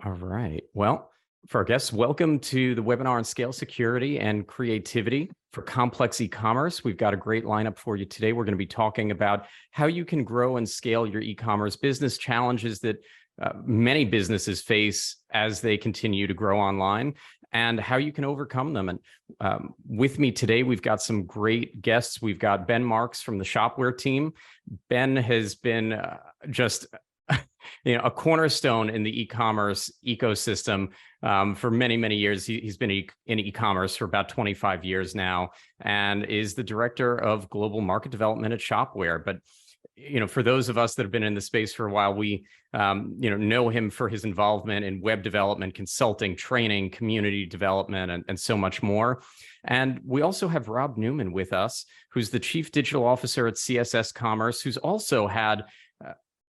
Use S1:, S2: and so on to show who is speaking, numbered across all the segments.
S1: All right. Well, for our guests, welcome to the webinar on scale security and creativity for complex e-commerce. We've got a great lineup for you today. We're going to be talking about how you can grow and scale your e-commerce business, challenges that many businesses face as they continue to grow online, and how you can overcome them. And with me today, we've got some great guests. We've got Ben Marks from the ShopWare team. Ben has been just a cornerstone in the e-commerce ecosystem for many, many years. He's been in e-commerce for about 25 years now, and is the director of global market development at ShopWare. But for those of us that have been in the space for a while, we know him for his involvement in web development, consulting, training, community development, and so much more. And we also have Rob Neumann with us, who's the chief digital officer at CSS Commerce, who's also had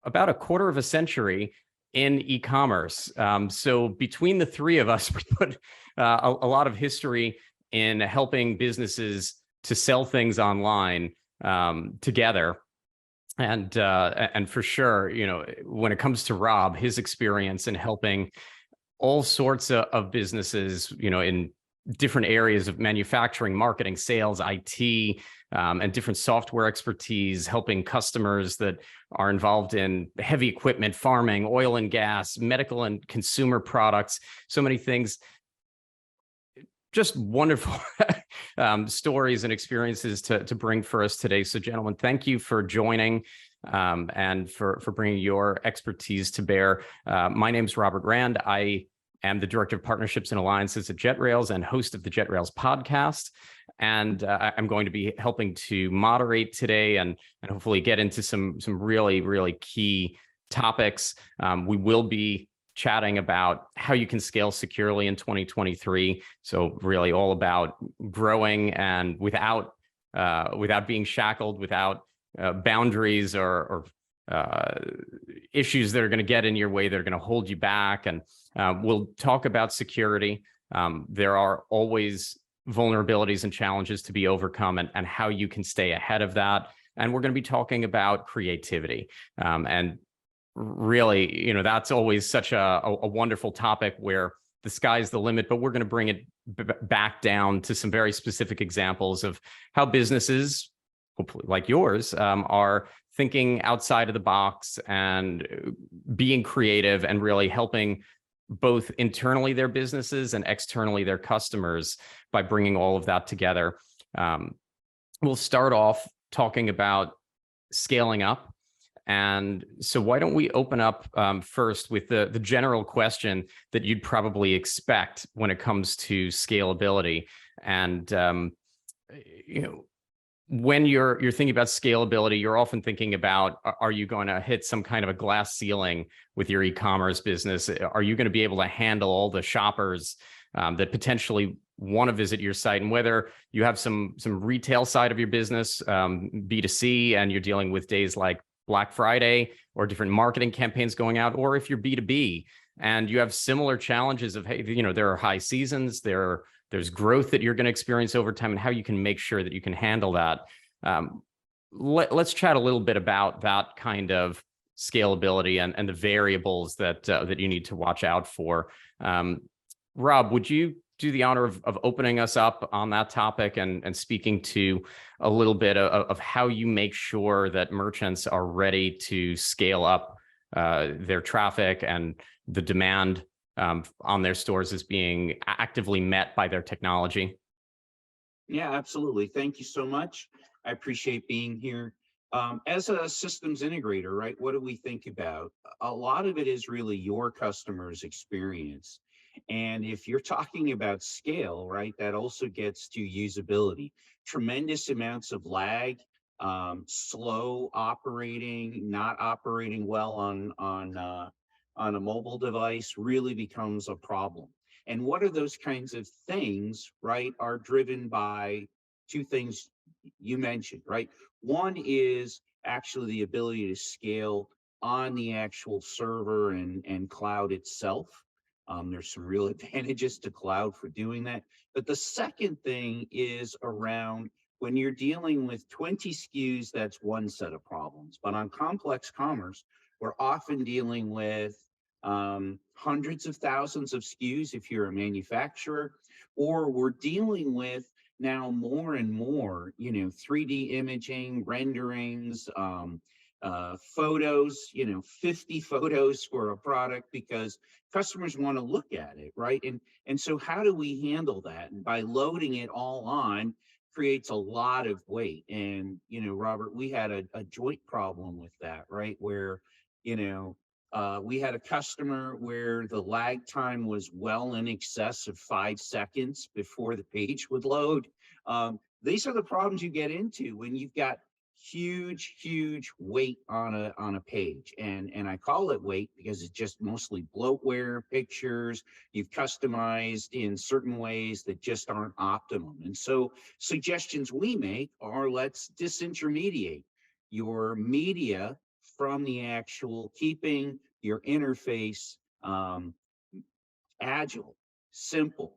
S1: about a quarter of a century in e-commerce. So between the three of us, we put a lot of history in helping businesses to sell things online together. And for sure, when it comes to Rob, his experience in helping all sorts of businesses, in different areas of manufacturing, marketing, sales, IT, and different software expertise, helping customers that are involved in heavy equipment, farming, oil and gas, medical and consumer products, so many things. Just wonderful stories and experiences to bring for us today. So gentlemen, thank you for joining and for bringing your expertise to bear. My name's Robert Rand. I am the Director of Partnerships and Alliances at JetRails and host of the JetRails podcast. And I'm going to be helping to moderate today and hopefully get into some really, really key topics. We will be chatting about how you can scale securely in 2023. So really all about growing and without being shackled, without boundaries or issues that are going to get in your way, that are going to hold you back. And we'll talk about security. There are always vulnerabilities and challenges to be overcome, and how you can stay ahead of that. And we're going to be talking about creativity. And really, that's always such a wonderful topic where the sky's the limit, but we're going to bring it back down to some very specific examples of how businesses, hopefully like yours, are thinking outside of the box and being creative and really helping both internally their businesses and externally their customers by bringing all of that together. We'll start off talking about scaling up. And so why don't we open up first with the general question that you'd probably expect when it comes to scalability. And when you're thinking about scalability, you're often thinking about, are you going to hit some kind of a glass ceiling with your e-commerce business? Are you going to be able to handle all the shoppers that potentially want to visit your site? And whether you have some retail side of your business, B2C, and you're dealing with days like Black Friday or different marketing campaigns going out, or if you're B2B and you have similar challenges of, hey, there are high seasons, there's growth that you're going to experience over time, and how you can make sure that you can handle that. Let's chat a little bit about that kind of scalability and the variables that you need to watch out for. Rob, would you do the honor of opening us up on that topic and speaking to a little bit of how you make sure that merchants are ready to scale up their traffic and the demand on their stores is being actively met by their technology?
S2: Yeah, absolutely. Thank you so much. I appreciate being here. As a systems integrator, right, what do we think about? A lot of it is really your customer's experience. And if you're talking about scale, right, that also gets to usability. Tremendous amounts of lag, slow operating, not operating well on a mobile device really becomes a problem. And what are those kinds of things, right, are driven by two things you mentioned, right? One is actually the ability to scale on the actual server and cloud itself. There's some real advantages to cloud for doing that. But the second thing is around when you're dealing with 20 SKUs, that's one set of problems. But on complex commerce, we're often dealing with hundreds of thousands of SKUs if you're a manufacturer, or we're dealing with now more and more, 3D imaging, renderings, photos, 50 photos for a product because customers want to look at it, right? And so how do we handle that? And by loading it all on creates a lot of weight. And, Robert, we had a joint problem with that, right? Where, we had a customer where the lag time was well in excess of 5 seconds before the page would load. These are the problems you get into when you've got huge weight on a page, and I call it weight because it's just mostly bloatware pictures you've customized in certain ways that just aren't optimum. And so suggestions we make are, let's disintermediate your media from the actual, keeping your interface agile, simple,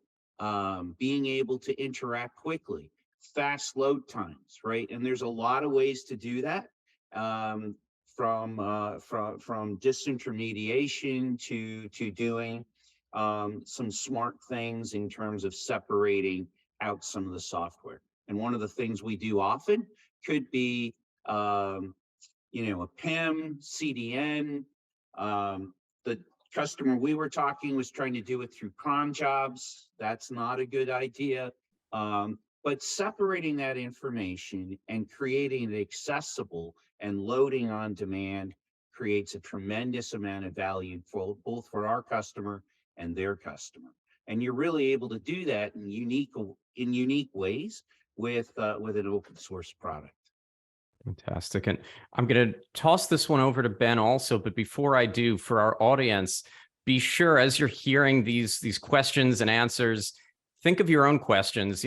S2: being able to interact quickly, fast load times, right? And there's a lot of ways to do that, from disintermediation to doing some smart things in terms of separating out some of the software. And one of the things we do often could be, a PIM, CDN. The customer we were talking was trying to do it through cron jobs. That's not a good idea. But separating that information and creating it accessible and loading on demand creates a tremendous amount of value for both for our customer and their customer. And you're really able to do that in unique ways with an open source product.
S1: Fantastic. And I'm going to toss this one over to Ben also, but before I do, for our audience, be sure as you're hearing these questions and answers, think of your own questions.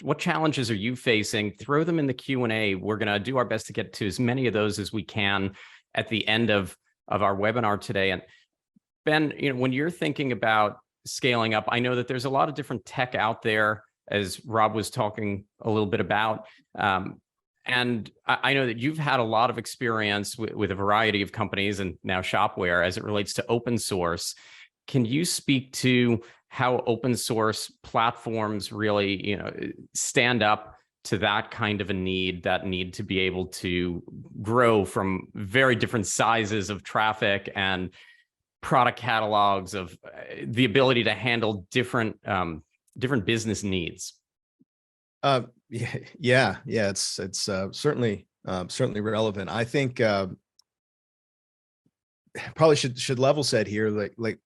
S1: What challenges are you facing? Throw them in the Q&A. We're going to do our best to get to as many of those as we can at the end of our webinar today. And Ben, when you're thinking about scaling up, I know that there's a lot of different tech out there, as Rob was talking a little bit about. And I know that you've had a lot of experience with a variety of companies and now ShopWare as it relates to open source. Can you speak to how open source platforms really, stand up to that kind of a need to be able to grow from very different sizes of traffic and product catalogs, of the ability to handle different business needs?
S3: Yeah. It's certainly relevant. I think probably should level set here, like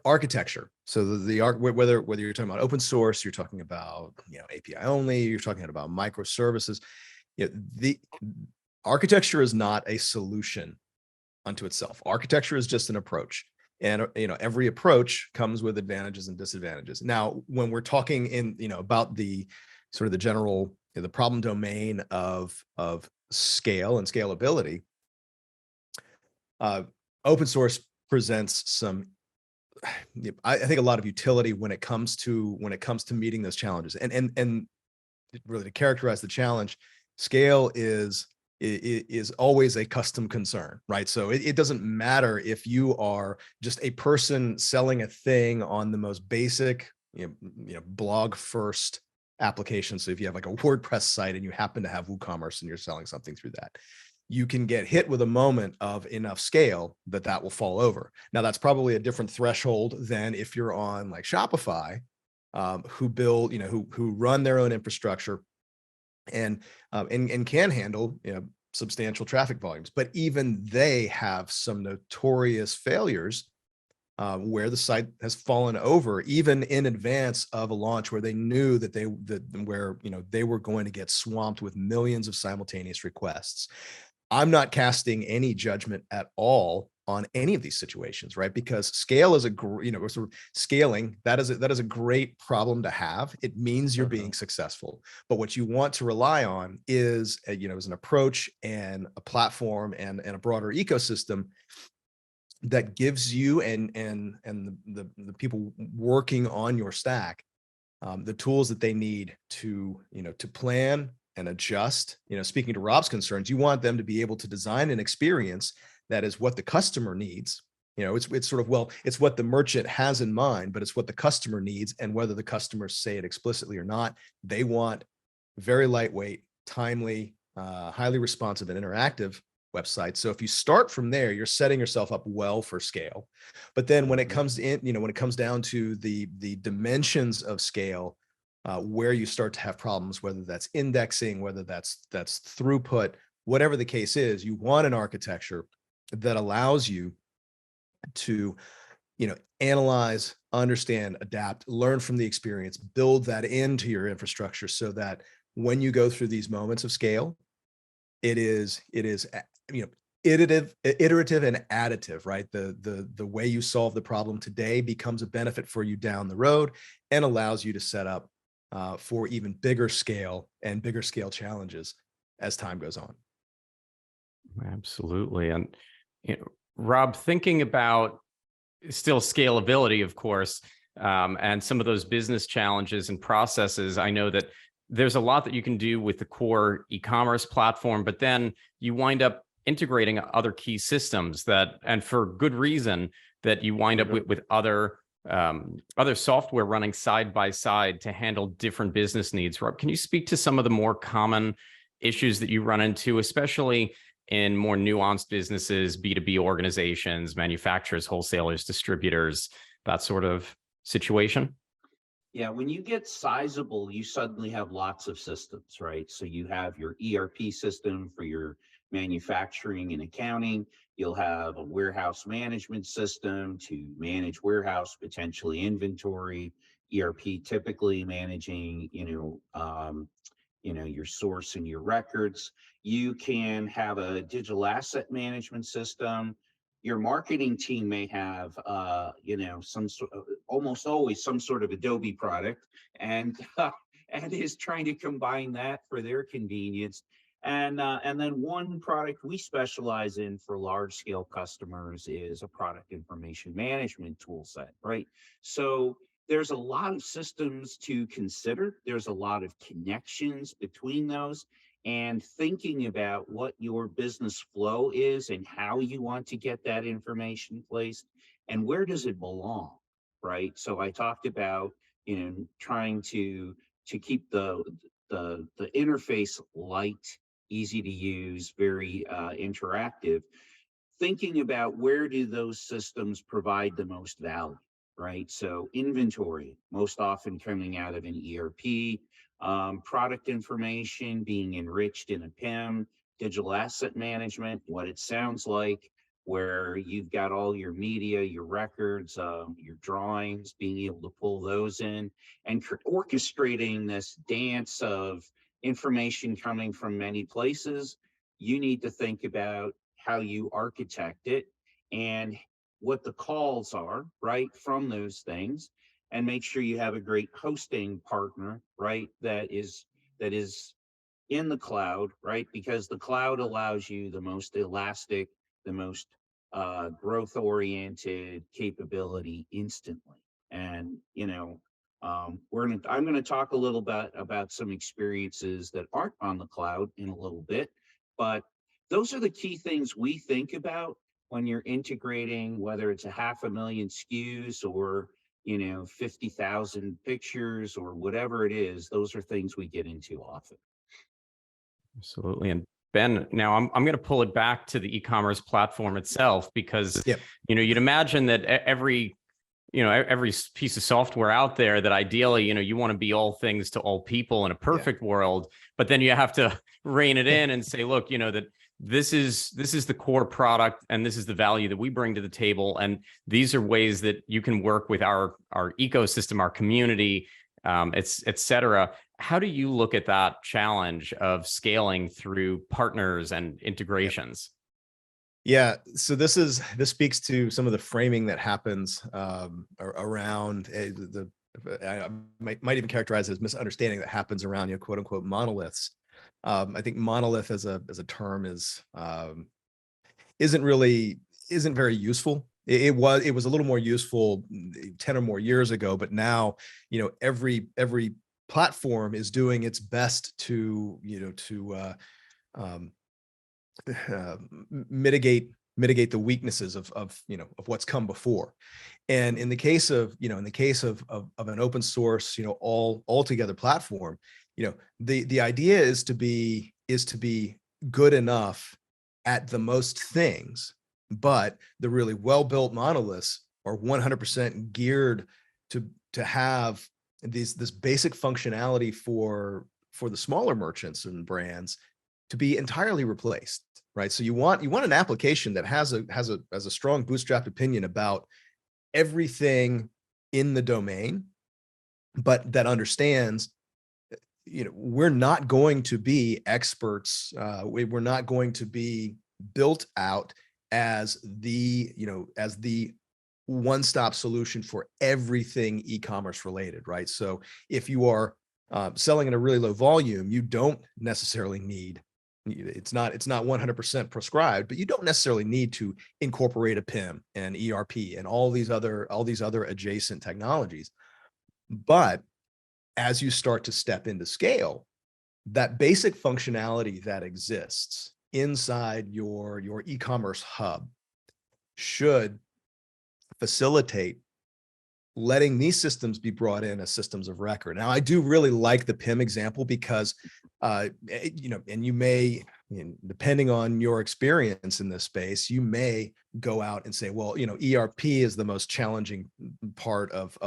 S3: architecture. So whether you're talking about open source, you're talking about API only, you're talking about microservices. The architecture is not a solution unto itself. Architecture is just an approach. And every approach comes with advantages and disadvantages. Now, when we're talking about the sort of the general the problem domain of scale and scalability, open source presents some, I think, a lot of utility when it comes to meeting those challenges. And really, to characterize the challenge, scale is always a custom concern, right? So it doesn't matter if you are just a person selling a thing on the most basic, blog first application. So if you have like a WordPress site and you happen to have WooCommerce and you're selling something through that, you can get hit with a moment of enough scale that will fall over. Now, that's probably a different threshold than if you're on like Shopify, who build, who run their own infrastructure and can handle substantial traffic volumes. But even they have some notorious failures where the site has fallen over, even in advance of a launch, where they knew that they were going to get swamped with millions of simultaneous requests. I'm not casting any judgment at all on any of these situations, right? Because scale is sort of scaling, that is a great problem to have. It means you're being successful. But what you want to rely on is is an approach and a platform and a broader ecosystem that gives you and the people working on your stack the tools that they need to plan and adjust. Speaking to Rob's concerns, you want them to be able to design an experience that is what the customer needs, It's sort of, well, it's what the merchant has in mind, but it's what the customer needs. And whether the customers say it explicitly or not, they want very lightweight, timely, highly responsive and interactive websites. So if you start from there, you're setting yourself up well for scale. But then when it comes in, when it comes down to the dimensions of scale, where you start to have problems, whether that's indexing, whether that's throughput, whatever the case is, you want an architecture that allows you to, analyze, understand, adapt, learn from the experience, build that into your infrastructure so that when you go through these moments of scale, it is, iterative and additive, right? The way you solve the problem today becomes a benefit for you down the road and allows you to set up for even bigger scale and bigger scale challenges as time goes on.
S1: Absolutely. And Rob, thinking about still scalability, of course, and some of those business challenges and processes, I know that there's a lot that you can do with the core e-commerce platform, but then you wind up integrating other key systems and for good reason, that you wind up with other software running side by side to handle different business needs. Rob, can you speak to some of the more common issues that you run into, especially in more nuanced businesses, B2B organizations, manufacturers, wholesalers, distributors, that sort of situation?
S2: Yeah, when you get sizable, you suddenly have lots of systems, right? So you have your ERP system for your manufacturing and accounting. You'll have a warehouse management system to manage warehouse, potentially inventory. ERP typically managing, your source and your records. You can have a digital asset management system. Your marketing team may have, some sort of, almost always some sort of Adobe product, and and is trying to combine that for their convenience. And then one product we specialize in for large scale customers is a product information management tool set, right? So there's a lot of systems to consider. There's a lot of connections between those, and thinking about what your business flow is and how you want to get that information placed and where does it belong, right? So I talked about, trying to keep the interface light, easy to use, very interactive, thinking about where do those systems provide the most value, right? So inventory, most often coming out of an ERP, product information being enriched in a PIM, digital asset management, what it sounds like, where you've got all your media, your records, your drawings, being able to pull those in and orchestrating this dance of information coming from many places. You need to think about how you architect it and what the calls are, right, from those things, and make sure you have a great hosting partner, right, that is in the cloud, right? Because the cloud allows you the most elastic, the most growth oriented capability instantly. And I'm going to talk a little bit about some experiences that aren't on the cloud in a little bit, but those are the key things we think about when you're integrating, whether it's a 500,000 SKUs or 50,000 pictures or whatever it is. Those are things we get into often.
S1: Absolutely. And Ben, now I'm going to pull it back to the e-commerce platform itself, because you'd imagine that every piece of software out there, that ideally, you want to be all things to all people in a perfect world, but then you have to rein it in and say, look, that this is the core product and this is the value that we bring to the table, and these are ways that you can work with our ecosystem, our community, et cetera. How do you look at that challenge of scaling through partners and integrations?
S3: Yeah, so this speaks to some of the framing that happens around I might even characterize it as misunderstanding that happens around quote unquote monoliths. I think monolith as a term isn't very useful. It was a little more useful 10 or more years ago, but now every platform is doing its best to mitigate mitigate the weaknesses of of what's come before. And in the case of of an open source, altogether platform, the idea is to be good enough at the most things, but the really well-built monoliths are 100% geared to have this basic functionality for the smaller merchants and brands to be entirely replaced, right? So you want an application that has a strong bootstrapped opinion about everything in the domain, but that understands, we're not going to be experts. We're not going to be built out as the one-stop solution for everything e-commerce related, right? So if you are selling at a really low volume, you don't necessarily need, it's not 100% prescribed, but you don't necessarily need to incorporate a PIM and ERP and all these other adjacent technologies. But as you start to step into scale, that basic functionality that exists inside your e-commerce hub should facilitate letting these systems be brought in as systems of record. Now, I do really like the PIM example because, and you may, depending on your experience in this space, you may go out and say, well, ERP is the most challenging part of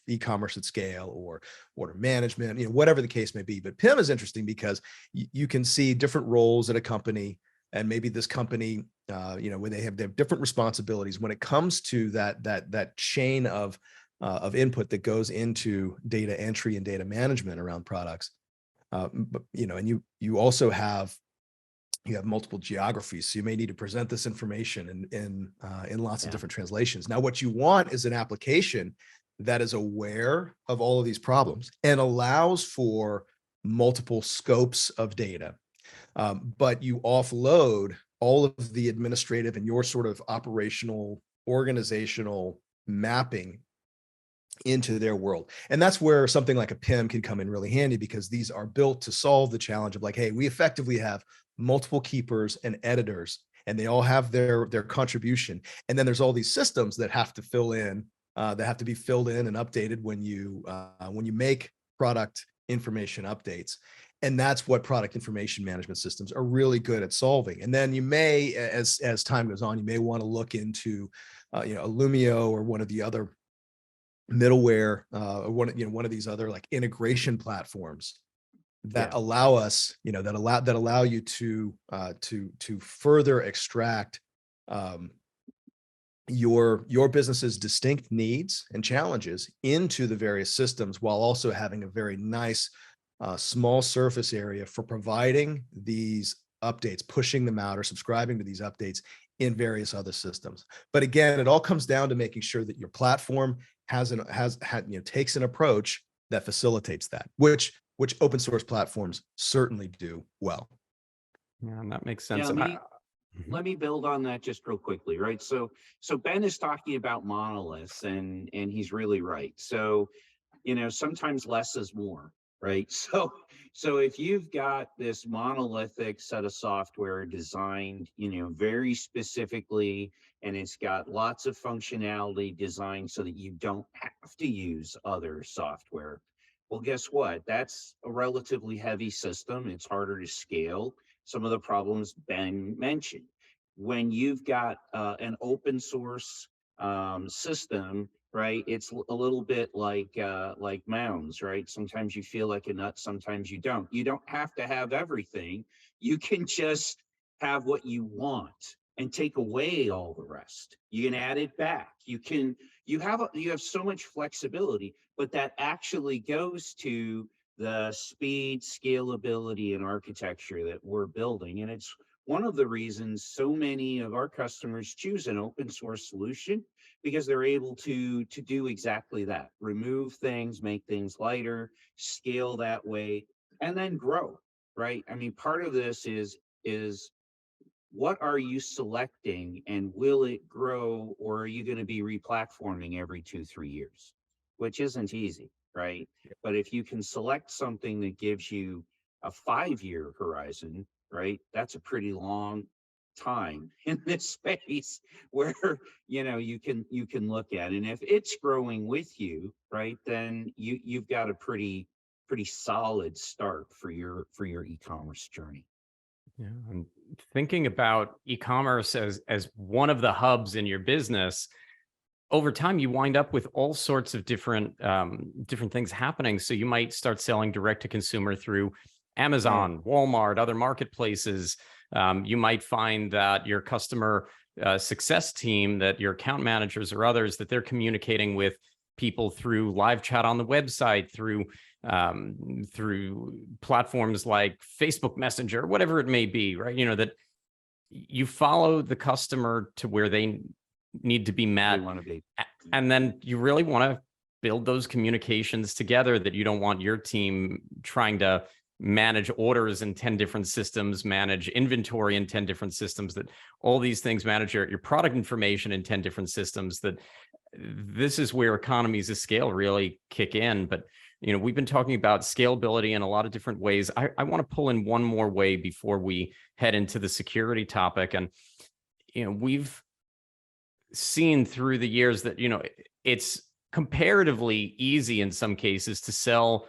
S3: e-commerce at scale, or order management, whatever the case may be. But PIM is interesting because you can see different roles at a company, and maybe this company, where they have different responsibilities when it comes to that chain of input that goes into data entry and data management around products. But and you also have multiple geographies, so you may need to present this information in lots of different translations. Now, what you want is an application that is aware of all of these problems and allows for multiple scopes of data, but you offload all of the administrative and your sort of operational, organizational mapping into their world. And that's where something like a PIM can come in really handy, because these are built to solve the challenge of like, hey, we effectively have multiple keepers and editors, and they all have their contribution. And then there's all these systems that have to fill in, that have to be filled in and updated when you make product information updates. And that's what product information management systems are really good at solving. And then you may, as time goes on, you may want to look into Illumio or one of the other middleware, or one of these other like integration platforms that allow us, that allow you to further extract your business's distinct needs and challenges into the various systems, while also having a very nice small surface area for providing these updates, pushing them out, or subscribing to these updates in various other systems. But again, it all comes down to making sure that your platform takes an approach that facilitates that, which open source platforms certainly do well.
S1: Yeah, and that makes sense.
S2: Yeah, let me build on that just real quickly, right? So Ben is talking about monoliths, and he's really right. So, sometimes less is more, right? So if you've got this monolithic set of software designed, very specifically, and it's got lots of functionality designed so that you don't have to use other software, well, guess what? That's a relatively heavy system. It's harder to scale. Some of the problems Ben mentioned. When you've got an open source system, right? It's a little bit like mounds, right? Sometimes you feel like a nut, sometimes you don't. You don't have to have everything. You can just have what you want and take away all the rest. You can add it back. You have so much flexibility, but that actually goes to the speed, scalability, and architecture that we're building. And it's one of the reasons so many of our customers choose an open source solution, because they're able to do exactly that: remove things, make things lighter, scale that way, and then grow, right? I mean, part of this is what are you selecting, and will it grow, or are you going to be replatforming every 2-3 years, which isn't easy, right? But if you can select something that gives you a 5-year horizon, right, that's a pretty long time in this space where, you can look at, and if it's growing with you, right, then you've got a pretty solid start for your e-commerce journey.
S1: Yeah, and thinking about e-commerce as one of the hubs in your business, over time you wind up with all sorts of different things happening. So you might start selling direct to consumer through Amazon, Walmart, other marketplaces. You might find that your customer success team, that your account managers or others, that they're communicating with people through live chat on the website, through platforms like Facebook Messenger, whatever it may be, right? That you follow the customer to where they need to be met.
S2: Want to be.
S1: And then you really want to build those communications together, that you don't want your team trying to manage orders in 10 different systems, manage inventory in 10 different systems, that all these things, manage your product information in 10 different systems. That this is where economies of scale really kick in. But we've been talking about scalability in a lot of different ways. I want to pull in one more way before we head into the security topic. And we've seen through the years that it's comparatively easy in some cases to sell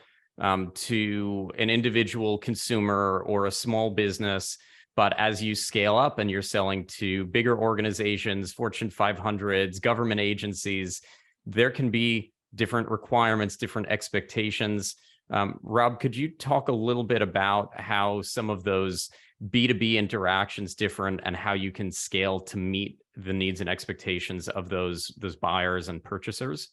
S1: to an individual consumer or a small business. But as you scale up and you're selling to bigger organizations, Fortune 500s, government agencies, there can be different requirements, different expectations. Rob, could you talk a little bit about how some of those B2B interactions different, and how you can scale to meet the needs and expectations of those buyers and purchasers?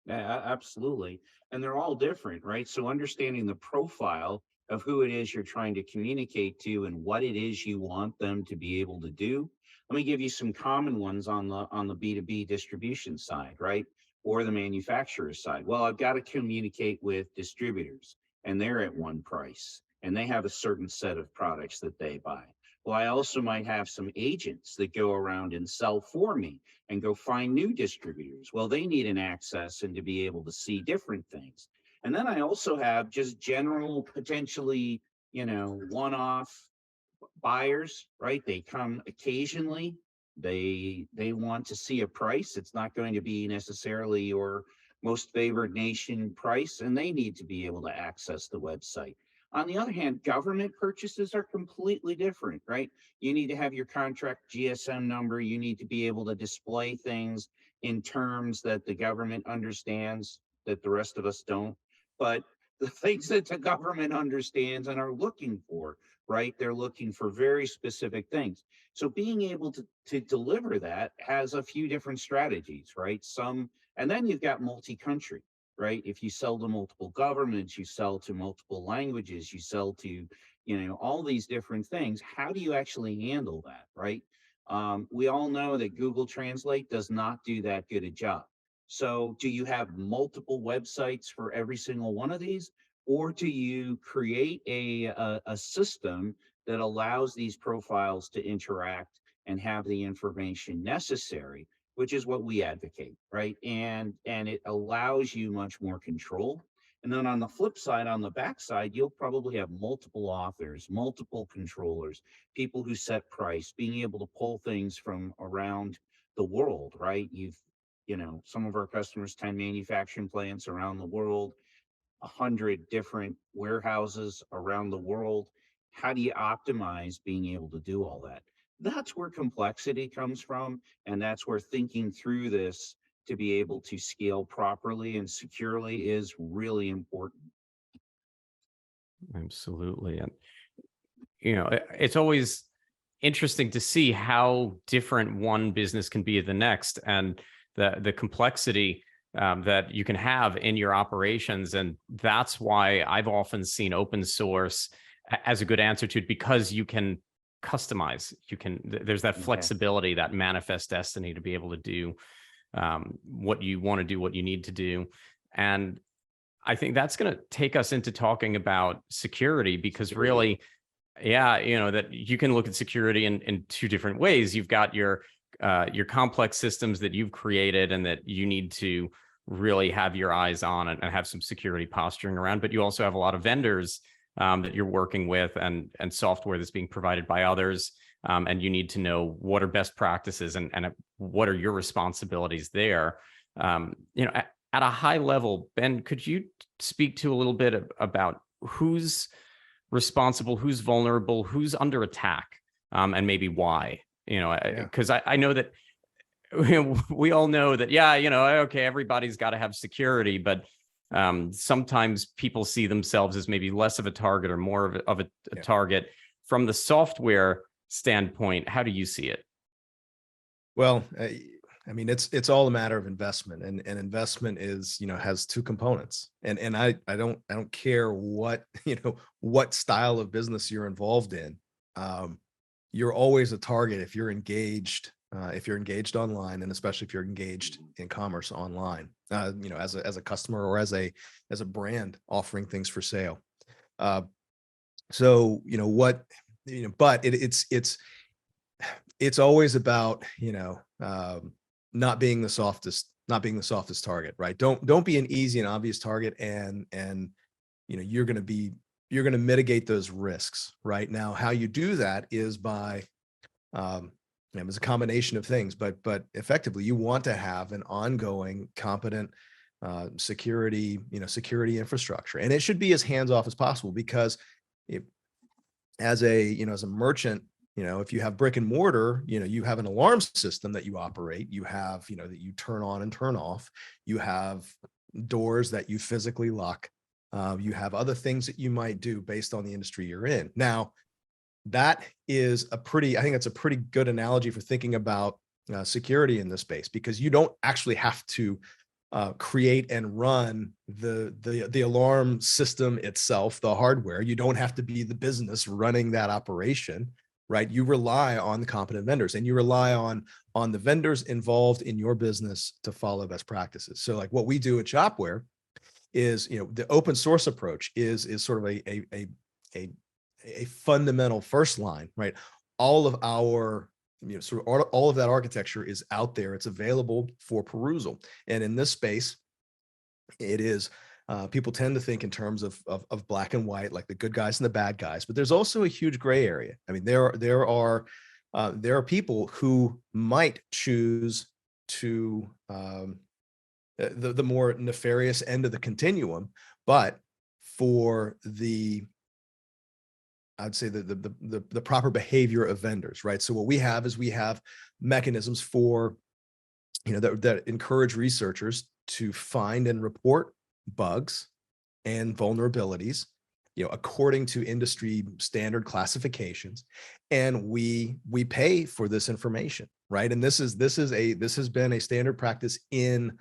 S2: Yeah, absolutely. And they're all different, right? So understanding the profile of who it is you're trying to communicate to and what it is you want them to be able to do. Let me give you some common ones on the B2B distribution side, right? Or the manufacturer side. Well, I've got to communicate with distributors, and they're at one price, and they have a certain set of products that they buy. Well, I also might have some agents that go around and sell for me and go find new distributors. Well, they need an access and to be able to see different things. And then I also have just general, potentially, one-off buyers, right? They come occasionally. They want to see a price. It's not going to be necessarily your most favored nation price, and they need to be able to access the website. On the other hand, government purchases are completely different, right? You need to have your contract GSM number. You need to be able to display things in terms that the government understands that the rest of us don't. But the things that the government understands and are looking for, right? They're looking for very specific things. So being able to deliver that has a few different strategies, right? And then you've got multi-country, right? If you sell to multiple governments, you sell to multiple languages, you sell to, all these different things. How do you actually handle that, right? We all know that Google Translate does not do that good a job. So do you have multiple websites for every single one of these? Or do you create a system that allows these profiles to interact and have the information necessary, which is what we advocate, right? And it allows you much more control. And then on the flip side, on the backside, you'll probably have multiple authors, multiple controllers, people who set price, being able to pull things from around the world, right? Some of our customers, 10 manufacturing plants around the world, 100 different warehouses around the world. How do you optimize being able to do all that? That's where complexity comes from. And that's where thinking through this to be able to scale properly and securely is really important.
S1: Absolutely. And, it's always interesting to see how different one business can be than the next, and the complexity that you can have in your operations. And that's why I've often seen open source as a good answer to it, because you can customize. There's that flexibility, that manifest destiny to be able to do what you want to do, what you need to do. And I think that's going to take us into talking about security, because really, that you can look at security in two different ways. You've got your complex systems that you've created and that you need to really have your eyes on and have some security posturing around. But you also have a lot of vendors that you're working with, and software that's being provided by others. and you need to know what are best practices and what are your responsibilities there. At a high level, Ben, could you speak to a little bit about who's responsible, who's vulnerable, who's under attack, and maybe why? Because I know that we all know that, okay, everybody's got to have security, but sometimes people see themselves as maybe less of a target or more of a target. From the software standpoint, how do you see it?
S3: Well, I mean, it's all a matter of investment, and investment is, has two components. And I don't care what, what style of business you're involved in. You're always a target if you're engaged online, and especially if you're engaged in commerce online, as a customer or as a brand offering things for sale. So, but it's always about, not being the softest target, right? Don't be an easy and obvious target, and you're going to mitigate those risks. Right now, how you do that is by it's a combination of things, but effectively you want to have an ongoing, competent security infrastructure, and it should be as hands-off as possible, because as a merchant, if you have brick and mortar, you have an alarm system that you operate, you have, that you turn on and turn off, you have doors that you physically lock, you have other things that you might do based on the industry you're in. Now, I think that's a pretty good analogy for thinking about security in this space, because you don't actually have to create and run the alarm system itself, the hardware. You don't have to be the business running that operation, right? You rely on the competent vendors, and you rely on the vendors involved in your business to follow best practices. So like what we do at ShopWare is, the open source approach is sort of a fundamental first line, right? All of our, all of that architecture is out there. It's available for perusal. And in this space, it is, people tend to think in terms of black and white, like the good guys and the bad guys, but there's also a huge gray area. I mean, there are people who might choose to the more nefarious end of the continuum, but for I'd say the proper behavior of vendors, right? So what we have is mechanisms for, that encourage researchers to find and report bugs and vulnerabilities, according to industry standard classifications, and we pay for this information, right? And this has been a standard practice in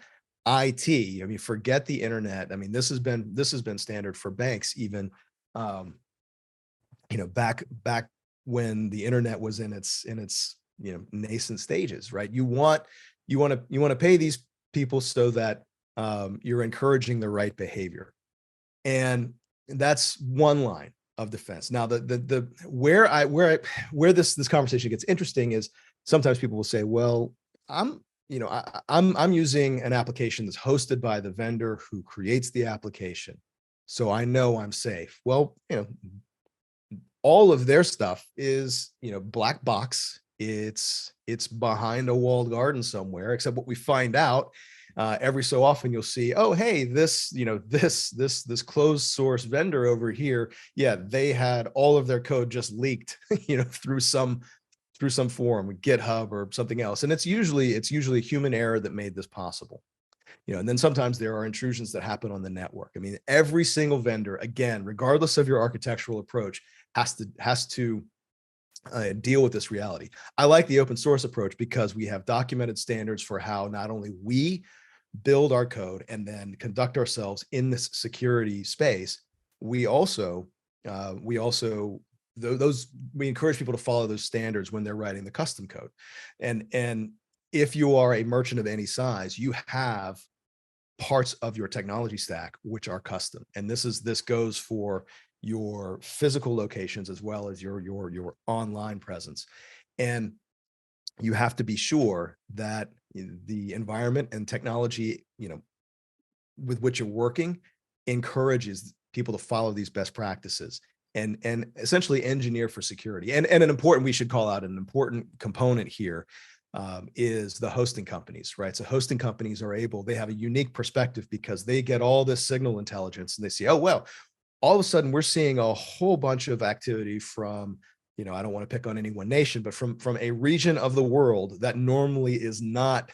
S3: IT. I mean, forget the internet. I mean, this has been standard for banks, even back when the internet was in its nascent stages, right? You want to pay these people so that you're encouraging the right behavior, and that's one line of defense. Now, where this conversation gets interesting is sometimes people will say, well, I'm using an application that's hosted by the vendor who creates the application, so I know I'm safe. Well, all of their stuff is, black box. It's behind a walled garden somewhere, except what we find out every so often, you'll see, oh, hey, this closed source vendor over here, they had all of their code just leaked, through some forum, GitHub or something else. And it's usually a human error that made this possible. And then sometimes there are intrusions that happen on the network. I mean, every single vendor, again, regardless of your architectural approach, has to deal with this reality. I like the open source approach because we have documented standards for how not only we build our code and then conduct ourselves in this security space, we encourage people to follow those standards when they're writing the custom code. And if you are a merchant of any size, you have parts of your technology stack which are custom, and this goes for your physical locations as well as your online presence. And you have to be sure that the environment and technology, with which you're working encourages people to follow these best practices. and essentially engineer for security. And an important, we should call out an important component here, is the hosting companies, right? So hosting companies they have a unique perspective because they get all this signal intelligence and they see, oh, well, all of a sudden we're seeing a whole bunch of activity from, I don't want to pick on any one nation, but from a region of the world that normally is not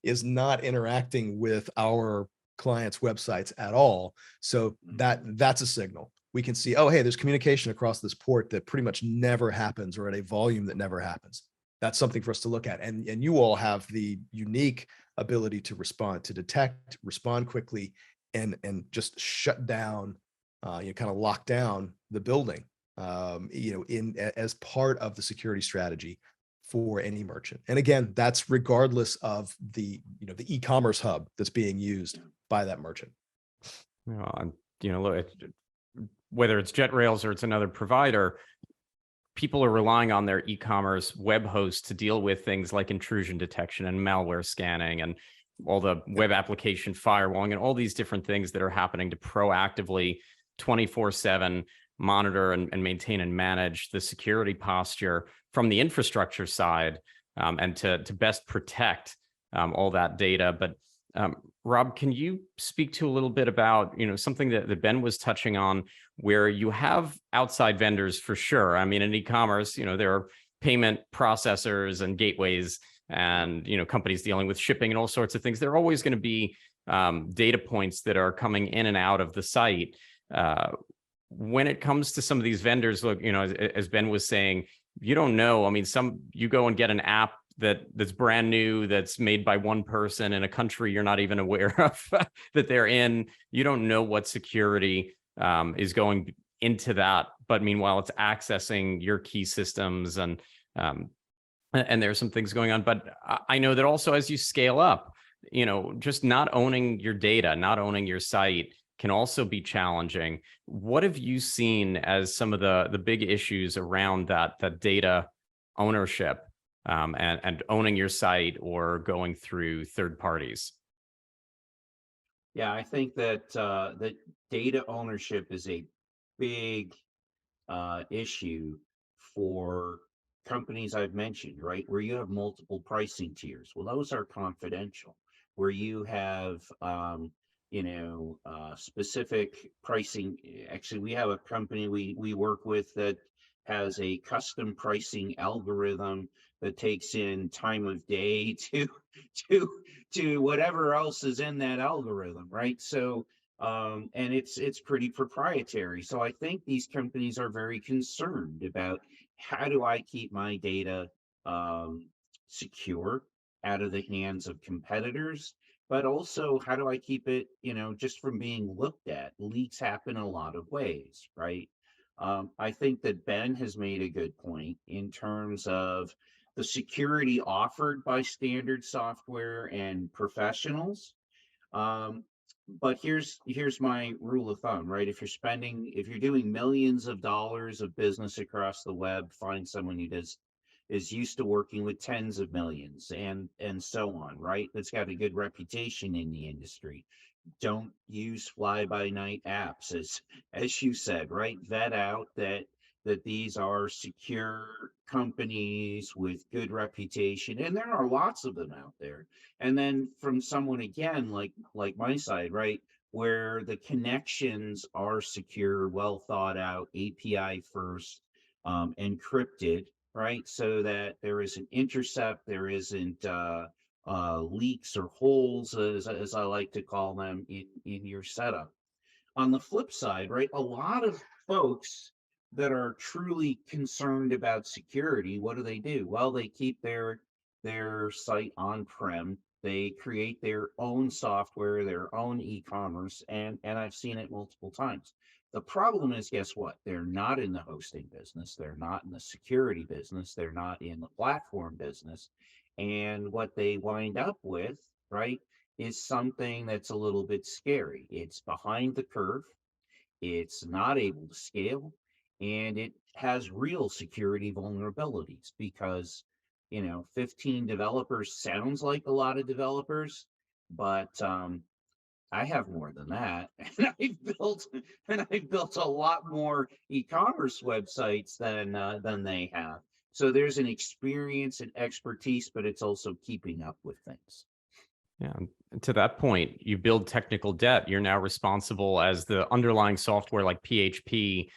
S3: is not interacting with our clients' websites at all. So that's a signal. We can see, oh, hey, there's communication across this port that pretty much never happens, or at a volume that never happens. That's something for us to look at. And you all have the unique ability to respond, to detect, respond quickly, and just shut down, kind of lock down the building, as part of the security strategy for any merchant. And again, that's regardless of the e-commerce hub that's being used by that merchant.
S1: Look, whether it's JetRails or it's another provider, people are relying on their e-commerce web host to deal with things like intrusion detection and malware scanning and all the web application firewalling and all these different things that are happening to proactively 24/7 monitor and maintain and manage the security posture from the infrastructure side, and to best protect all that data. But Rob, can you speak to a little bit about, something that Ben was touching on, where you have outside vendors for sure. I mean, in e-commerce, there are payment processors and gateways and, companies dealing with shipping and all sorts of things. There are always going to be data points that are coming in and out of the site. When it comes to some of these vendors, look, as Ben was saying, you don't know. I mean, you go and get an app that's brand new, that's made by one person in a country you're not even aware of that they're in. You don't know what security is going into that, but meanwhile, it's accessing your key systems, and there's some things going on. But I know that also as you scale up, just not owning your data, not owning your site can also be challenging. What have you seen as some of the big issues around that data ownership, and owning your site or going through third parties?
S2: Yeah, I think that that data ownership is a big issue for companies I've mentioned, right? Where you have multiple pricing tiers. Well, those are confidential. Where you have, specific pricing. Actually, we have a company we work with that has a custom pricing algorithm that takes in time of day to to whatever else is in that algorithm, right? So and it's pretty proprietary. So I think these companies are very concerned about, how do I keep my data secure out of the hands of competitors, but also how do I keep it, just from being looked at? Leaks happen a lot of ways, right? I think that Ben has made a good point in terms of the security offered by standard software and professionals. Um, but here's my rule of thumb, right? If you're doing millions of dollars of business across the web, find someone who is used to working with tens of millions and so on, right? That's got a good reputation in the industry. Don't use fly by night apps, as you said, right? Vet out that these are secure companies with good reputation, and there are lots of them out there. And then from someone, again, like my side, right, where the connections are secure, well thought out, API first, encrypted, right, so that there isn't intercept, there isn't leaks or holes, as I like to call them, in your setup. On the flip side, right, a lot of folks that are truly concerned about security, what do? Well, they keep their site on-prem. They create their own software, their own e-commerce, and I've seen it multiple times. The problem is, guess what? They're not in the hosting business. They're not in the security business. They're not in the platform business. And what they wind up with, right, is something that's a little bit scary. It's behind the curve, it's not able to scale, and it has real security vulnerabilities because, 15 developers sounds like a lot of developers, but I have more than that. And I've built a lot more e-commerce websites than they have. So there's an experience and expertise, but it's also keeping up with things.
S1: Yeah. And to that point, you build technical debt. You're now responsible as the underlying software like PHP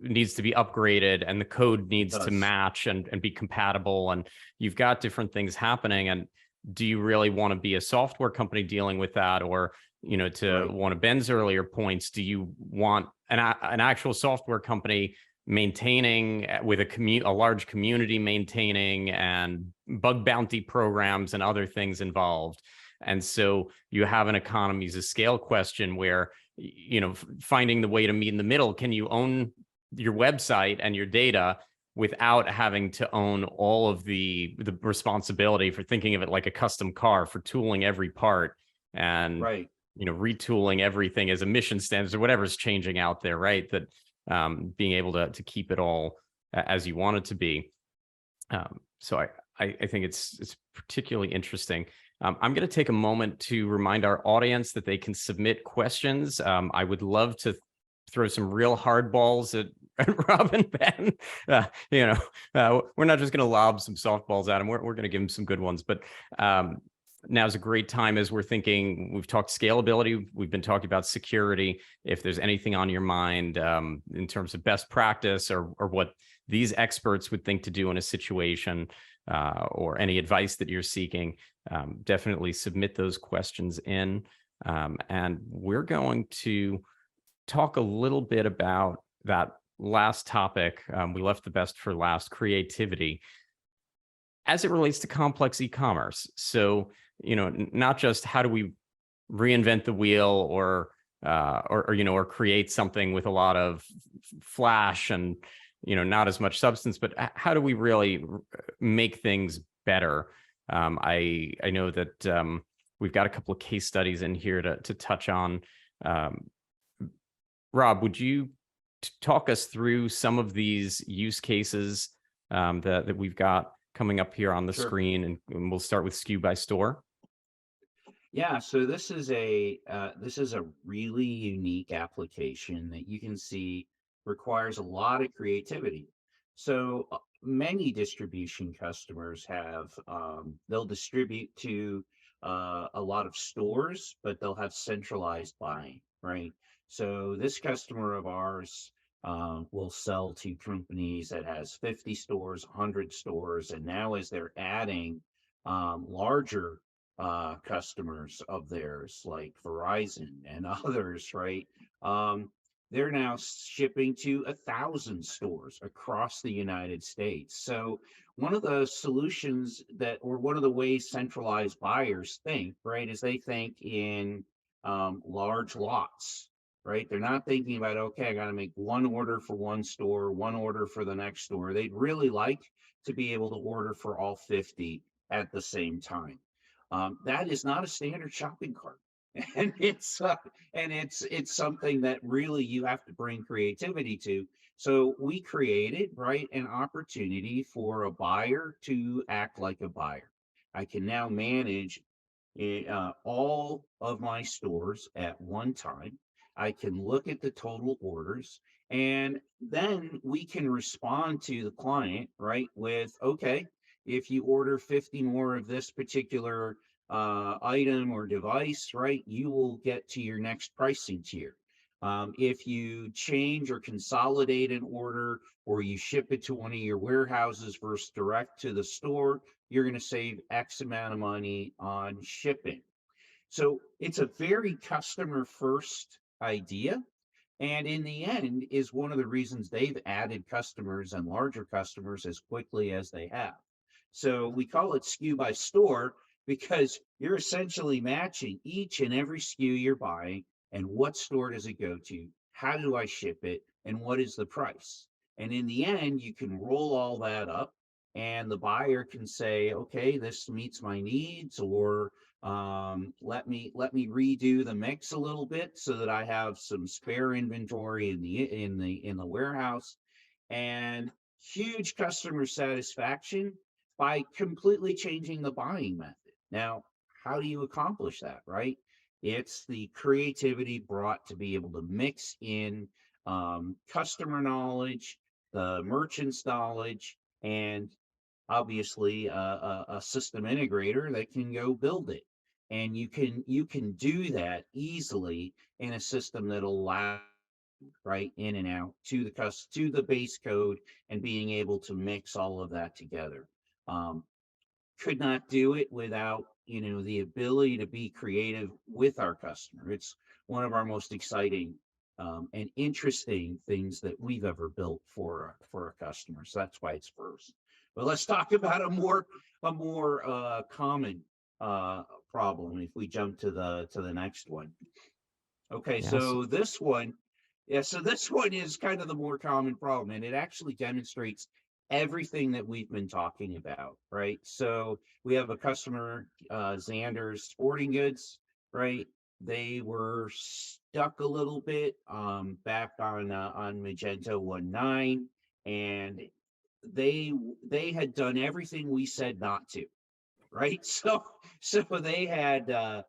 S1: needs to be upgraded and the code
S2: It
S1: needs to
S2: does.
S1: match and be compatible. And you've got different things happening. And do you really want to be a software company dealing with that? Or, to
S2: Right.
S1: one of Ben's earlier points, do you want an actual software company maintaining with a large community maintaining and bug bounty programs and other things involved? And so you have an economies of scale question where, finding the way to meet in the middle. Can you own your website and your data without having to own all of the responsibility for thinking of it like a custom car, for tooling every part and,
S2: Right.
S1: retooling everything as emission standards or whatever's changing out there, right? That being able to keep it all as you want it to be. So I think it's particularly interesting. I'm going to take a moment to remind our audience that they can submit questions. I would love to throw some real hard balls at Rob and Ben. We're not just going to lob some softballs at them. We're going to give them some good ones. But now's a great time as we're thinking. We've talked scalability. We've been talking about security. If there's anything on your mind in terms of best practice or what these experts would think to do in a situation, or any advice that you're seeking, definitely submit those questions in. And we're going to talk a little bit about that last topic. We left the best for last, creativity, as it relates to complex e-commerce. So, not just how do we reinvent the wheel or create something with a lot of flash and, not as much substance, but how do we really make things better? I know that we've got a couple of case studies in here to touch on. Rob, would you talk us through some of these use cases that we've got coming up here on the
S2: Sure.
S1: screen, and we'll start with SKU by store.
S2: Yeah, so this is a really unique application that you can see requires a lot of creativity. So many distribution customers they'll distribute to a lot of stores, but they'll have centralized buying, right? So this customer of ours will sell to companies that has 50 stores, 100 stores, and now as they're adding larger customers of theirs, like Verizon and others, right? They're now shipping to 1,000 stores across the United States. So one of the solutions or one of the ways centralized buyers think, right, is they think in large lots, right? They're not thinking about, okay, I got to make one order for one store, one order for the next store. They'd really like to be able to order for all 50 at the same time. That is not a standard shopping cart, and it's something that really you have to bring creativity to. So we created, right, an opportunity for a buyer to act like a buyer. I can now manage all of my stores at one time. I can look at the total orders, and then we can respond to the client, right, with, okay, if you order 50 more of this particular item or device, right, you will get to your next pricing tier. If you change or consolidate an order, or you ship it to one of your warehouses versus direct to the store, you're going to save X amount of money on shipping. So it's a very customer first idea. And in the end, is one of the reasons they've added customers and larger customers as quickly as they have. So we call it SKU by store because you're essentially matching each and every SKU you're buying and what store does it go to, how do I ship it, and what is the price. And in the end, you can roll all that up and the buyer can say, okay, this meets my needs, or let me redo the mix a little bit so that I have some spare inventory in the warehouse. And huge customer satisfaction by completely changing the buying method. Now, how do you accomplish that, right? It's the creativity brought to be able to mix in customer knowledge, the merchant's knowledge, and obviously a system integrator that can go build it. And you can do that easily in a system that allows right in and out to to the base code and being able to mix all of that together. Um, could not do it without the ability to be creative with our customer. It's one of our most exciting and interesting things that we've ever built for our customers. That's why it's first. But let's talk about a more common problem if we jump to the next one. Okay,
S1: Yes.
S2: so this one, yeah, so this one is kind of the more common problem, and it actually demonstrates everything that we've been talking about, right? So we have a customer, Zanders Sporting Goods, right? They were stuck a little bit back on Magento 1.9, and they had done everything we said not to, right? So they had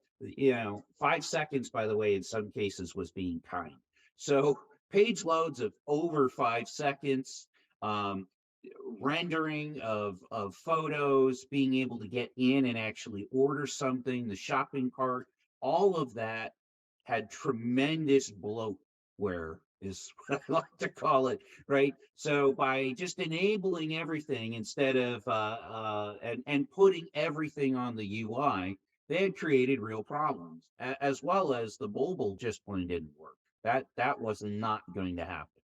S2: 5 seconds, by the way, in some cases was being kind. So page loads of over 5 seconds, um, rendering of photos, being able to get in and actually order something, the shopping cart, all of that had tremendous bloatware is what I like to call it, right? So by just enabling everything instead of and putting everything on the UI, they had created real problems, as well as the mobile just plain didn't work. That was not going to happen,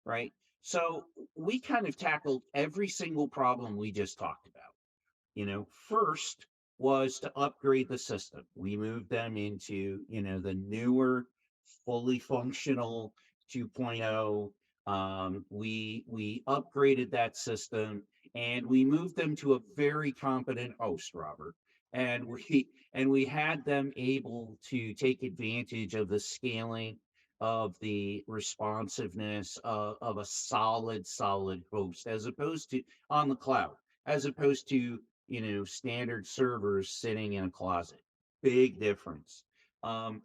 S2: right? So we kind of tackled every single problem we just talked about. First was to upgrade the system. We moved them into, the newer, fully functional 2.0. We upgraded that system and we moved them to a very competent host, Robert. And we had them able to take advantage of the scaling of the responsiveness of a solid host as opposed to on the cloud, as opposed to standard servers sitting in a closet. Big difference. Um,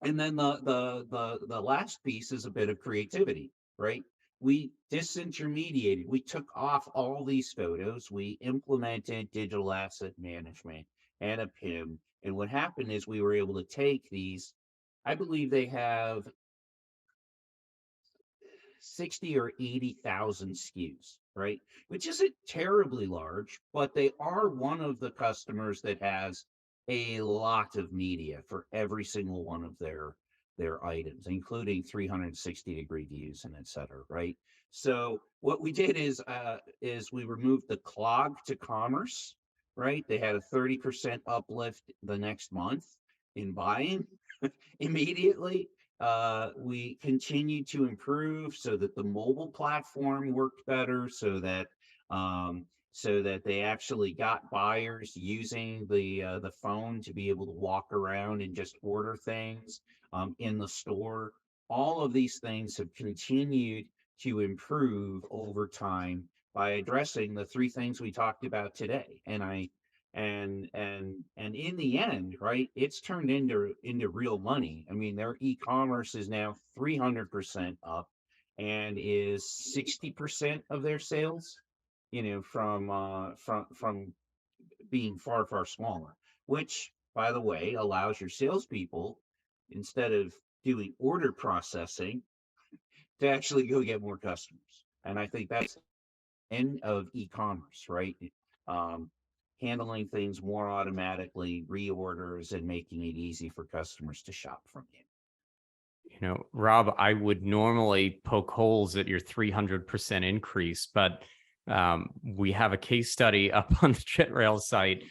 S2: and then the last piece is a bit of creativity, right? We disintermediated. We took off all these photos. We implemented digital asset management and a PIM. And what happened is we were able to take these. I believe they have 60 or 80,000 SKUs, right? Which isn't terribly large, but they are one of the customers that has a lot of media for every single one of their items, including 360-degree views and et cetera, right? So what we did is we removed the clog to commerce, right? They had a 30% uplift the next month in buying immediately. We continued to improve so that the mobile platform worked better, so that they actually got buyers using the phone to be able to walk around and just order things in the store. All of these things have continued to improve over time by addressing the three things we talked about today. And in the end, right, it's turned into real money. I mean, their e-commerce is now 300% up and is 60% of their sales, from being far smaller, which, by the way, allows your salespeople, instead of doing order processing, to actually go get more customers. And I think that's the end of e-commerce, right? Um, Handling things more automatically, reorders, and making it easy for customers to shop from you.
S1: Rob, I would normally poke holes at your 300% increase, but we have a case study up on the JetRail site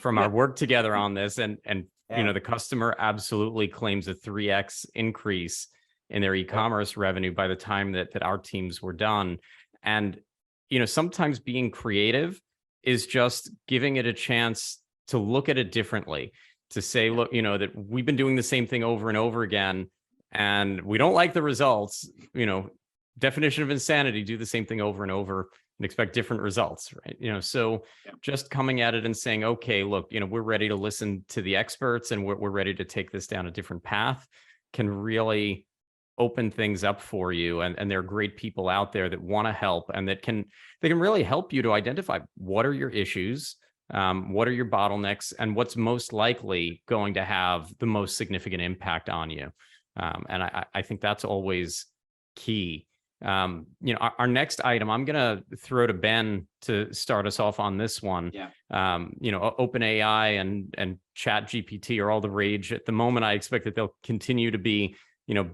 S1: from our work together on this, and
S2: Yeah.
S1: the customer absolutely claims a 3x increase in their e-commerce revenue by the time that our teams were done. And sometimes being creative is just giving it a chance to look at it differently, to say, look, that we've been doing the same thing over and over again, and we don't like the results. Definition of insanity: do the same thing over and over. and expect different results, right? So
S2: Yeah.
S1: just coming at it and saying, okay, look, we're ready to listen to the experts, and we're ready to take this down a different path, can really open things up for you. And there are great people out there that want to help, and they can really help you to identify what are your issues, what are your bottlenecks, and what's most likely going to have the most significant impact on you. And I think that's always key. Our next item, I'm going to throw to Ben to start us off on this one.
S2: Yeah.
S1: OpenAI and Chat GPT are all the rage at the moment. I expect that they'll continue to be,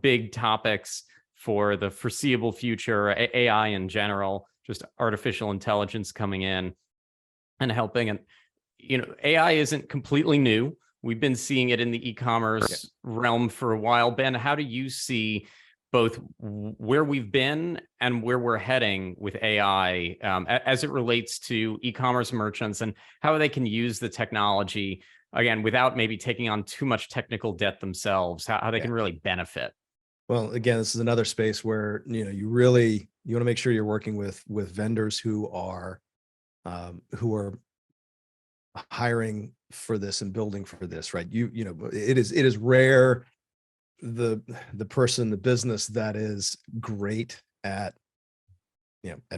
S1: big topics for the foreseeable future. AI in general, just artificial intelligence coming in and helping. And, AI isn't completely new. We've been seeing it in the e-commerce realm for a while. Ben, how do you see both where we've been and where we're heading with AI as it relates to e-commerce merchants, and how they can use the technology, again, without maybe taking on too much technical debt themselves, how they can really benefit?
S3: Well, again, this is another space where, you want to make sure you're working with vendors who are hiring for this and building for this, right? It is rare the person, the business that is great at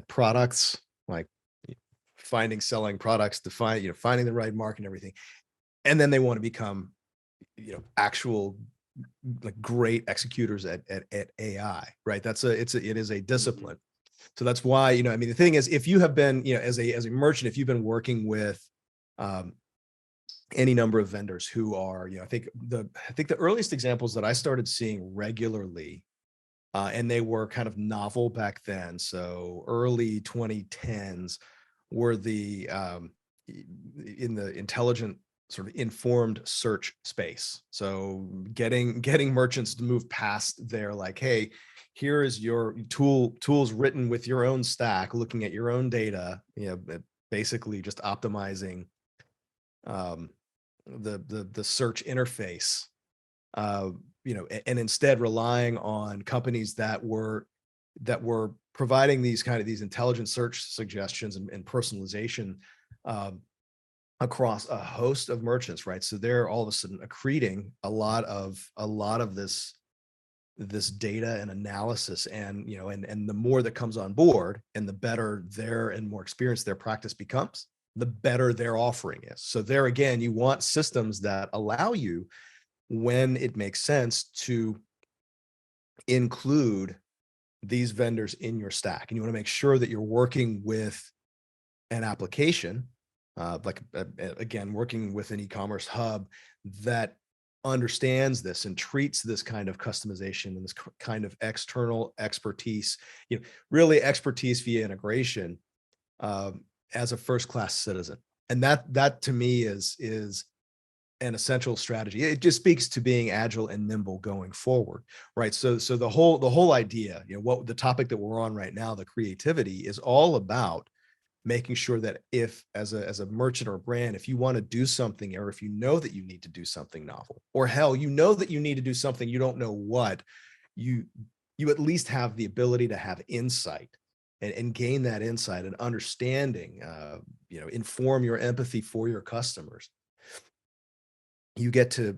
S3: products, like selling products, to finding the right market and everything, and then they want to become actual like great executors at AI, right? It is a discipline. So that's why, the thing is, if you have been, as a merchant, if you've been working with any number of vendors who are, I think the earliest examples that I started seeing regularly, and they were kind of novel back then, so early 2010s, were in the intelligent sort of informed search space. So getting merchants to move past their like, hey, here is your tools written with your own stack, looking at your own data, basically just optimizing the search interface, and instead relying on companies that were providing these intelligent search suggestions and personalization across a host of merchants, right? So they're all of a sudden accreting a lot of this data and analysis, and and the more that comes on board, and the better and more experienced their practice becomes, the better their offering is. So there again, you want systems that allow you, when it makes sense, to include these vendors in your stack, and you want to make sure that you're working with an application, again, working with an e-commerce hub that understands this and treats this kind of customization and this kind of external expertise, really expertise via integration, as a first-class citizen. And that to me is an essential strategy. It just speaks to being agile and nimble going forward, right? So the whole idea, what the topic that we're on right now, the creativity, is all about making sure that if as a merchant or a brand, if you want to do something, or if you know that you need to do something novel, or hell, that you need to do something, you don't know what, you at least have the ability to have insight and gain that insight and understanding, inform your empathy for your customers. You get to,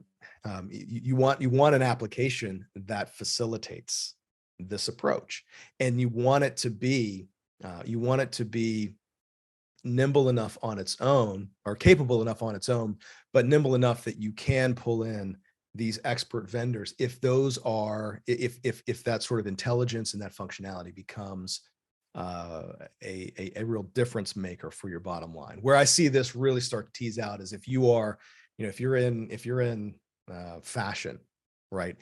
S3: you want an application that facilitates this approach, and you want it to be nimble enough on its own, or capable enough on its own, but nimble enough that you can pull in these expert vendors if that sort of intelligence and that functionality becomes a real difference maker for your bottom line. Where I see this really start to tease out is if you're in fashion, right?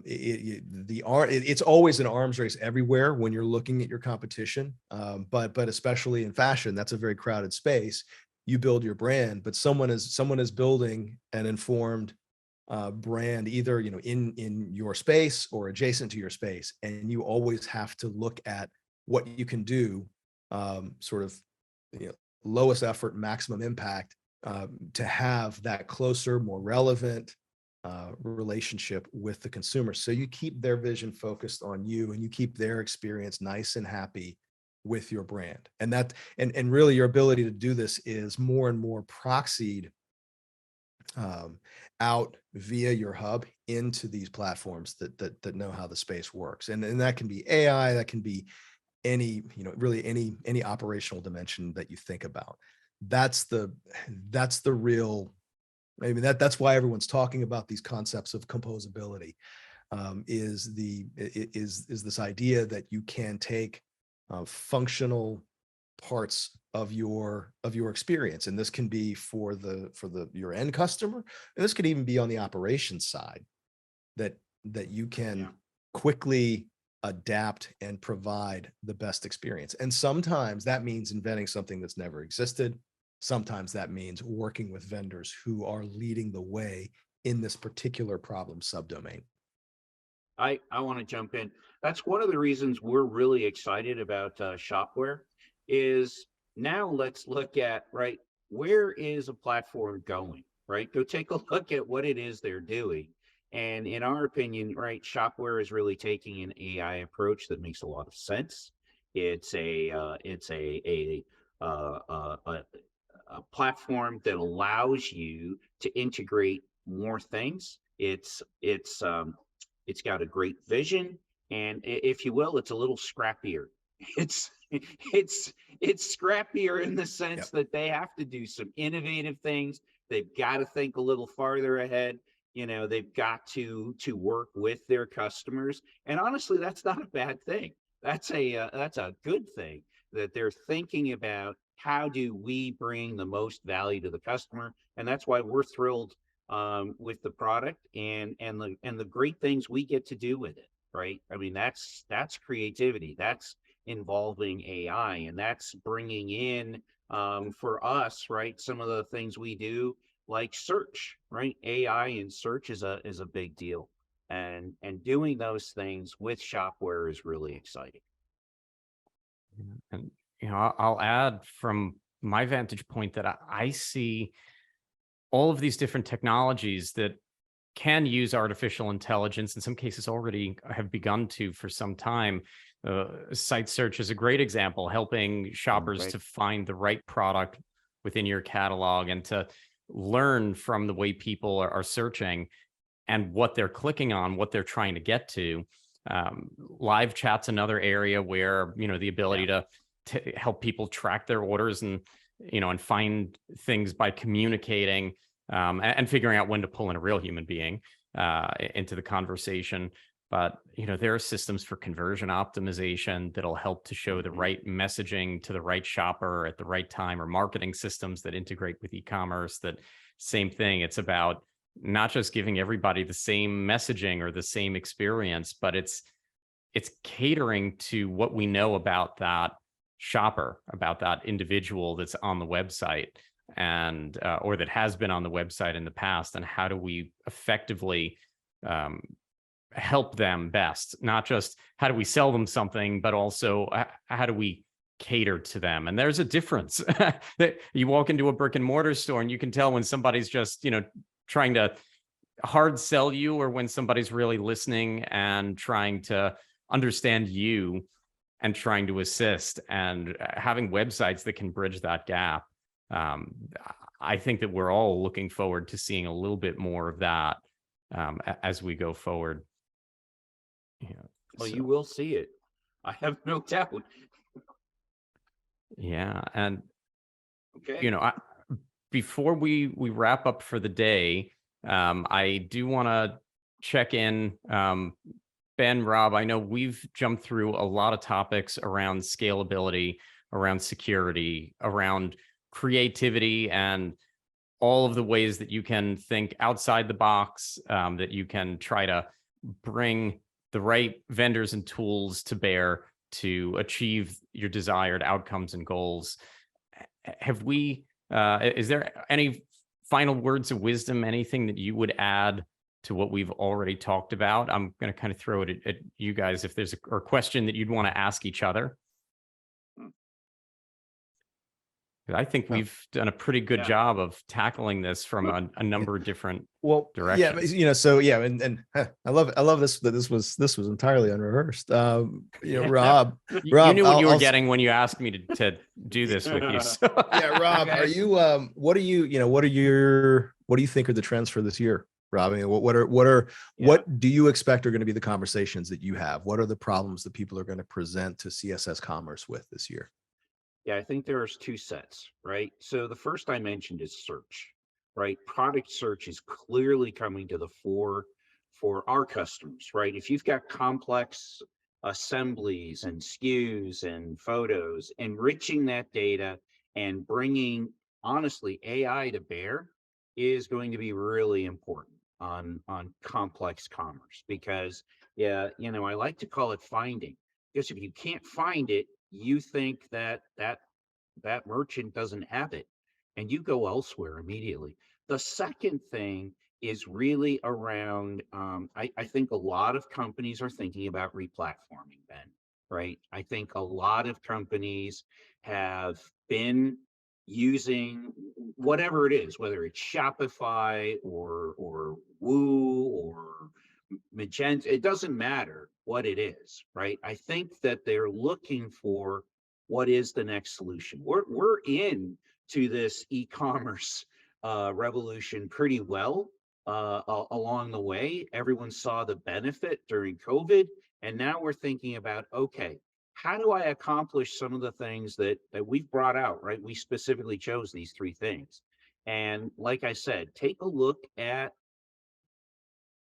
S3: It's always an arms race everywhere when you're looking at your competition, but especially in fashion, that's a very crowded space. You build your brand, but someone is building an informed brand, either in your space or adjacent to your space, and you always have to look at what you can do, sort of lowest effort, maximum impact, to have that closer, more relevant relationship with the consumer. So you keep their vision focused on you, and you keep their experience nice and happy, with your brand. And that, and really your ability to do this is more and more proxied out via your hub into these platforms that know how the space works. And that can be AI, that can be any, really any operational dimension that you think about. That's the real, I mean, that's why everyone's talking about these concepts of composability, is this idea that you can take functional parts of your experience, and this can be for your end customer, and this could even be on the operations side, that you can quickly adapt and provide the best experience. And sometimes that means inventing something that's never existed. Sometimes that means working with vendors who are leading the way in this particular problem subdomain.
S2: I want to jump in. That's one of the reasons we're really excited about ShopWare. Is now let's look at, right, where is a platform going, right? Go take a look at what it is they're doing. And in our opinion, right, ShopWare is really taking an AI approach that makes a lot of sense. It's a platform that allows you to integrate more things. It's got a great vision, and if you will, it's a little scrappier. It's scrappier in the sense that they have to do some innovative things. They've got to think a little farther ahead. They've got to work with their customers, and honestly, that's not a bad thing. That's a good thing, that they're thinking about how do we bring the most value to the customer, and that's why we're thrilled with the product and the great things we get to do with it. Right? I mean, that's creativity. That's involving AI, and that's bringing in for us, right, some of the things we do, like search, right? AI in search is a big deal, and doing those things with ShopWare is really exciting.
S1: And I'll add from my vantage point that I see all of these different technologies that can use artificial intelligence, in some cases already have begun to for some time. Site search is a great example, helping shoppers to find the right product within your catalog and to learn from the way people are searching and what they're clicking on, what they're trying to get to. Live chat's another area where, the ability to help people track their orders and, and find things by communicating and figuring out when to pull in a real human being into the conversation. But, there are systems for conversion optimization that'll help to show the right messaging to the right shopper at the right time, or marketing systems that integrate with e-commerce. That same thing. It's about not just giving everybody the same messaging or the same experience, but it's catering to what we know about that shopper, about that individual that's on the website, and or that has been on the website in the past, and how do we effectively help them best? Not just how do we sell them something, but also how do we cater to them? And there's a difference. That you walk into a brick and mortar store and you can tell when somebody's just trying to hard sell you, or when somebody's really listening and trying to understand you and trying to assist, and having websites that can bridge that gap. I think that we're all looking forward to seeing a little bit more of that as we go forward.
S2: Well, you will see it. I have no doubt.
S1: Yeah. And,
S2: okay.
S1: Before we wrap up for the day, I do want to check in. Ben, Rob, I know we've jumped through a lot of topics around scalability, around security, around creativity, and all of the ways that you can think outside the box, that you can try to bring the right vendors and tools to bear to achieve your desired outcomes and goals. Is there any final words of wisdom, anything that you would add to what we've already talked about? I'm going to kind of throw it at you guys if there's a question that you'd want to ask each other. I think
S3: Oh.
S1: we've done a pretty good
S2: Yeah.
S1: job of tackling this from a number of different
S3: Well, yeah,
S1: directions.
S3: so yeah, and I love this that this was entirely unrehearsed. Rob,
S1: You knew what you were
S3: I'll
S1: getting when you asked me to do this with you. So.
S3: yeah, Rob,
S2: Okay.
S3: are you what do you what do you think are the trends for this year, Rob? I mean, what do you expect are going to be the conversations that you have? What are the problems that people are going to present to CSS Commerce with this year?
S2: Yeah, I think there's two sets, right? So the first I mentioned is search, right? Product search is clearly coming to the fore for our customers, right? If you've got complex assemblies and SKUs and photos, enriching that data and bringing, honestly, AI to bear is going to be really important on complex commerce because, yeah, I like to call it finding, because if you can't find it, you think that merchant doesn't have it, and you go elsewhere immediately. The second thing is really around, I think a lot of companies are thinking about replatforming, Ben, right? I think a lot of companies have been using whatever it is, whether it's Shopify or Woo or Magento, it doesn't matter what it is, right? I think that they're looking for what is the next solution. We're in to this e-commerce revolution pretty well along the way. Everyone saw the benefit during COVID, and now we're thinking about, okay, how do I accomplish some of the things that we've brought out, right? We specifically chose these three things. And like I said, take a look at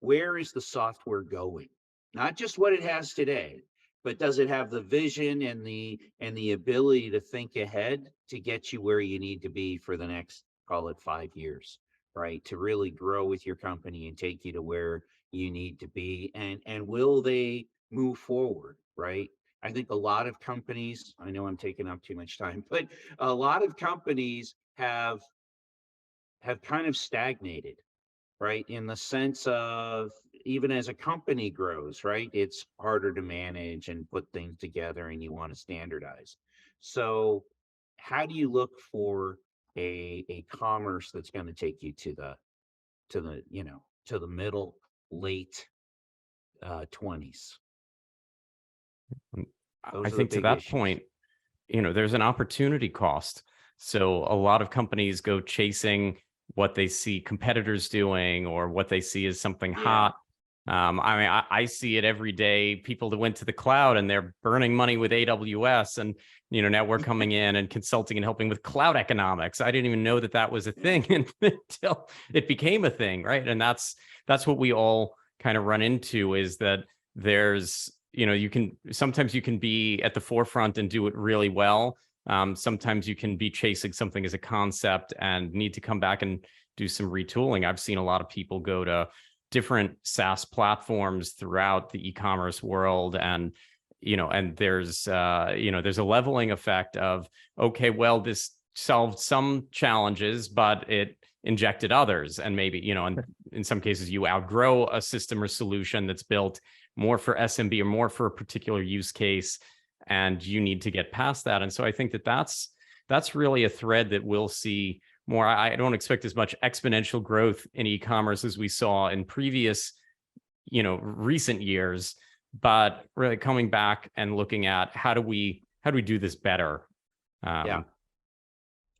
S2: where is the software going? Not just what it has today, but does it have the vision and the ability to think ahead to get you where you need to be for the next, call it 5 years, right? To really grow with your company and take you to where you need to be. And will they move forward, right? I think a lot of companies, I know I'm taking up too much time, but a lot of companies have kind of stagnated, right? In the sense of, even as a company grows, right? It's harder to manage and put things together, and you want to standardize. So how do you look for a commerce that's going to take you to the middle, late 20s?
S1: I think to that point, there's an opportunity cost. So a lot of companies go chasing what they see competitors doing or what they see as something hot. I mean, I see it every day. People that went to the cloud and they're burning money with AWS, and now we're coming in and consulting and helping with cloud economics. I didn't even know that was a thing until it became a thing, right? And that's what we all kind of run into, is that there's sometimes you can be at the forefront and do it really well. Sometimes you can be chasing something as a concept and need to come back and do some retooling. I've seen a lot of people go to different SaaS platforms throughout the e-commerce world, and there's there's a leveling effect of, okay, well, this solved some challenges, but it injected others, and maybe in some cases you outgrow a system or solution that's built more for SMB or more for a particular use case, and you need to get past that. And so I think that's really a thread that we'll see more. I don't expect as much exponential growth in e-commerce as we saw in previous, recent years, but really coming back and looking at how do we do this better.
S2: Yeah.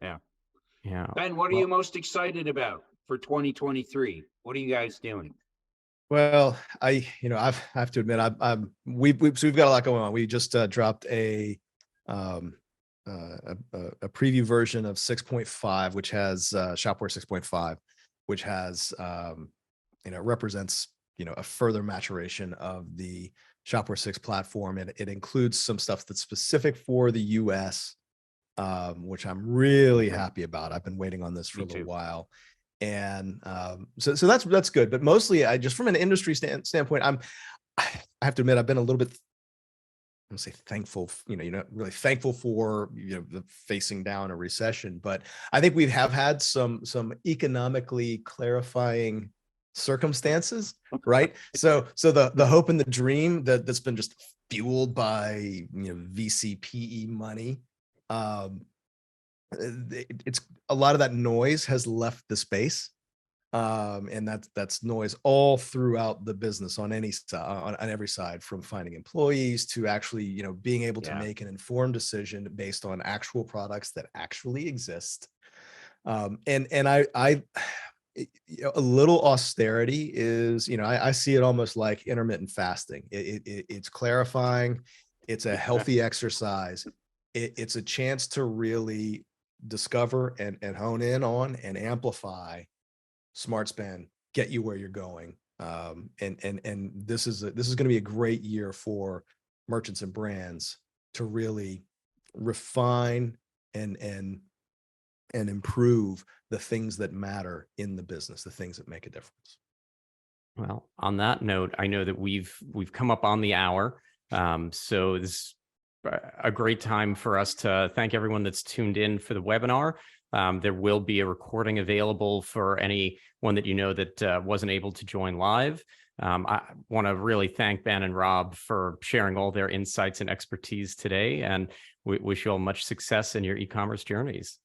S1: Yeah.
S2: Ben, what are you most excited about for 2023? What are you guys doing?
S3: Well, I have to admit, we've got a lot going on. We just dropped a preview version of 6.5, which has ShopWare 6.5, which has represents a further maturation of the ShopWare 6 platform, and it includes some stuff that's specific for the US, which I'm really happy about. I've been waiting on this for a little while. And so that's good, but mostly I just, from an industry standpoint, I have to admit, I've been a little bit, I'm gonna say thankful, really thankful for the facing down a recession, but I think we have had some economically clarifying circumstances, right? So the hope and the dream that's been just fueled by VC PE money, it's a lot of that noise has left the space. And that's noise all throughout the business on any side, on every side, from finding employees to actually, being able to
S2: Yeah.
S3: make an informed decision based on actual products that actually exist. And a little austerity is, I see it almost like intermittent fasting. It's clarifying. It's a healthy exercise. It's a chance to really discover and hone in on and amplify smart spend, get you where you're going. And this is going to be a great year for merchants and brands to really refine and improve the things that matter in the business, the things that make a difference.
S1: Well, on that note, I know that we've come up on the hour. So this is a great time for us to thank everyone that's tuned in for the webinar. There will be a recording available for anyone that that wasn't able to join live. I want to really thank Ben and Rob for sharing all their insights and expertise today, and we wish you all much success in your e-commerce journeys.